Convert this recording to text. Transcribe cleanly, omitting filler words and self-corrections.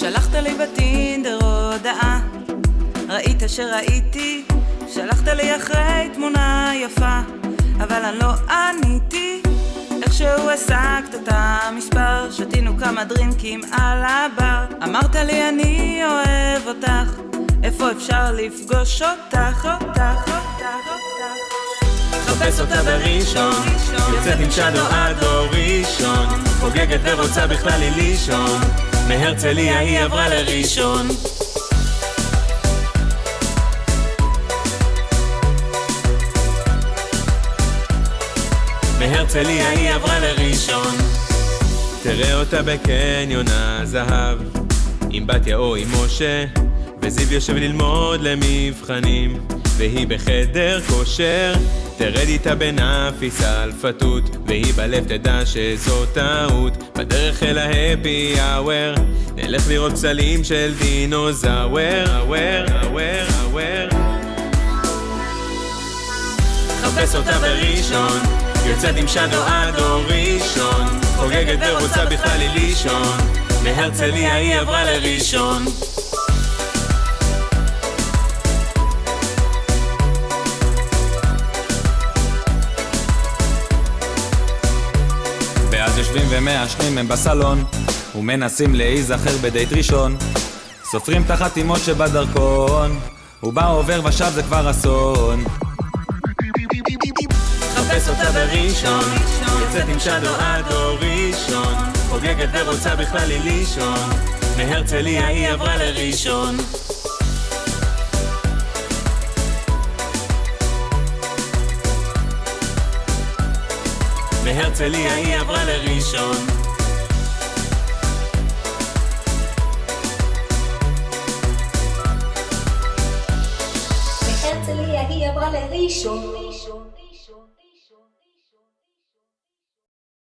שלחת לי בטינדר הודעה, ראית שראיתי, שלחת לי אחרי תמונה יפה, אבל אני לא עניתי. איכשהו השגת את המספר, שתינו כמה דרינקים על הבר. אמרת לי אני אוהב אותך, איפה אפשר לפגוש אותך? חפש אותה בראשון, יוצאת עם שדו עד אור ראשון, חוגגת ורוצה בכלל לי לישון, מהרצליה היא עברה לראשון. מהרצליה היא עברה לראשון. תראה אותה בקניון הזהב, עם בתיה או עם משה, וזיו יושב ללמוד למבחנים, והיא בחדר כושר. תרד איתה בנפיס על פתות, והיא בלב תדע שזו טעות. בדרך אל ההפי אאוור, נלך לראות פסלים של דינוזאוור. חפש אותה בראשון, יוצאת עם שדו עד אור ראשון, חוגגת ורוצה בכלל לי לישון, מהרצליה היא עברה לראשון. ואז יושבים ומעשנים הם בסלון, ומנסים להיזכר בדייט ראשון, סופרים את החתימות שבדרכון, הוא בא עובר ושב זה כבר אסון. חפש אותה בראשון, יוצאת עם שדו עד אור ראשון, חוגגת ורוצה בכלל לי לישון, מהרצליה היא עברה לראשון. מהרצליה היא עברה לראשון. מהרצליה היא עברה לראשון.